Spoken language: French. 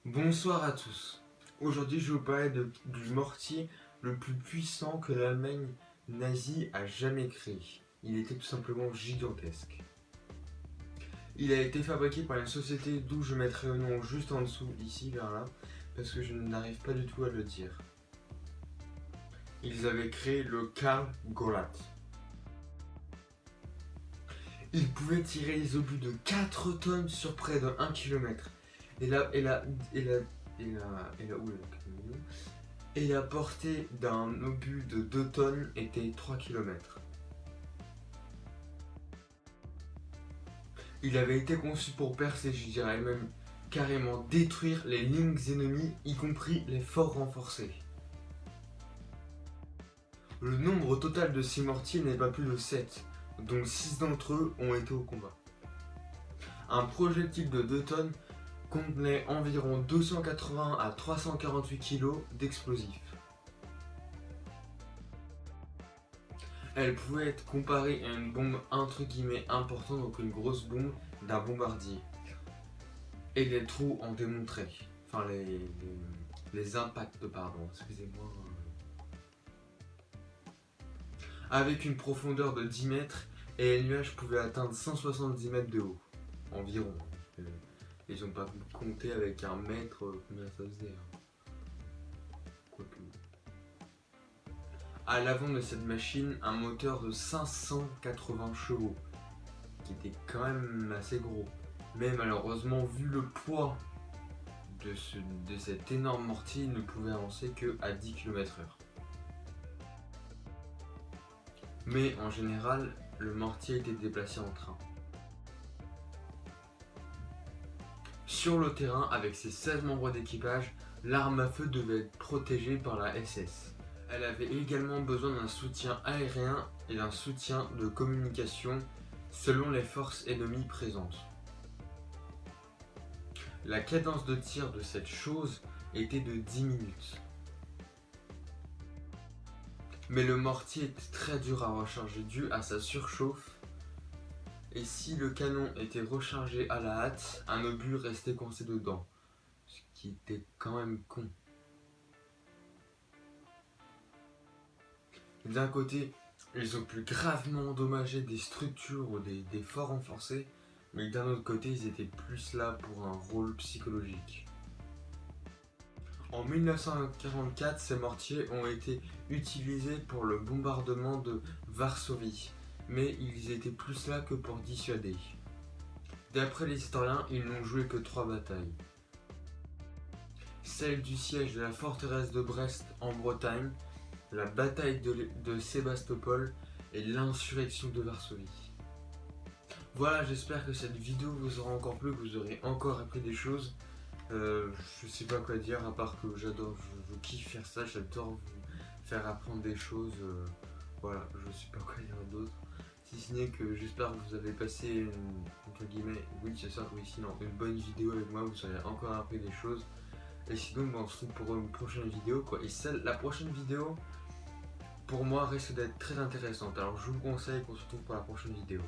Bonsoir à tous. Aujourd'hui, je vais vous parler du mortier le plus puissant que l'Allemagne nazie a jamais créé. Il était tout simplement gigantesque. Il a été fabriqué par une société d'où je mettrai le nom juste en dessous, ici, vers là, parce que je n'arrive pas du tout à le dire. Ils avaient créé le Karl Goliath. Il pouvait tirer des obus de 4 tonnes sur près de 1 km. Et la portée d'un obus de 2 tonnes était 3 km. Il avait été conçu pour percer, je dirais même carrément détruire les lignes ennemies, y compris les forts renforcés. Le nombre total de ces mortiers n'est pas plus de 7, dont 6 d'entre eux ont été au combat. Un projectile de 2 tonnes contenait environ 280 à 348 kg d'explosifs. Elle pouvait être comparée à une bombe entre guillemets importante, donc une grosse bombe d'un bombardier. Et les trous en démontraient. Enfin, les impacts, pardon, excusez-moi. Avec une profondeur de 10 mètres et les nuages pouvaient atteindre 170 mètres de haut, environ. Ils n'ont pas compté avec un mètre combien ça faisait. Quoique. À l'avant de cette machine, un moteur de 580 chevaux, qui était quand même assez gros. Mais malheureusement, vu le poids de cet énorme mortier, il ne pouvait avancer que à 10 km/h. Mais en général, le mortier était déplacé en train. Sur le terrain, avec ses 16 membres d'équipage, l'arme à feu devait être protégée par la SS. Elle avait également besoin d'un soutien aérien et d'un soutien de communication selon les forces ennemies présentes. La cadence de tir de cette chose était de 10 minutes. Mais le mortier était très dur à recharger dû à sa surchauffe. Et si le canon était rechargé à la hâte, un obus restait coincé dedans. Ce qui était quand même con. D'un côté, ils ont pu gravement endommager des structures ou des forts renforcés, mais d'un autre côté, ils étaient plus là pour un rôle psychologique. En 1944, ces mortiers ont été utilisés pour le bombardement de Varsovie, mais ils étaient plus là que pour dissuader. D'après les historiens, ils n'ont joué que 3 batailles. Celle du siège de la forteresse de Brest en Bretagne, la bataille de Sébastopol et l'insurrection de Varsovie. Voilà, j'espère que cette vidéo vous aura encore plu, que vous aurez encore appris des choses. Je sais pas quoi dire à part que j'adore, je kiffe faire ça, j'adore vous faire apprendre des choses. Voilà, je sais pas quoi dire d'autre. Si ce n'est que j'espère que vous avez passé une bonne vidéo avec moi, vous aurez encore appris des choses. Et sinon, on se retrouve pour une prochaine vidéo quoi. Et la prochaine vidéo, pour moi, risque d'être très intéressante. Alors je vous conseille qu'on se retrouve pour la prochaine vidéo.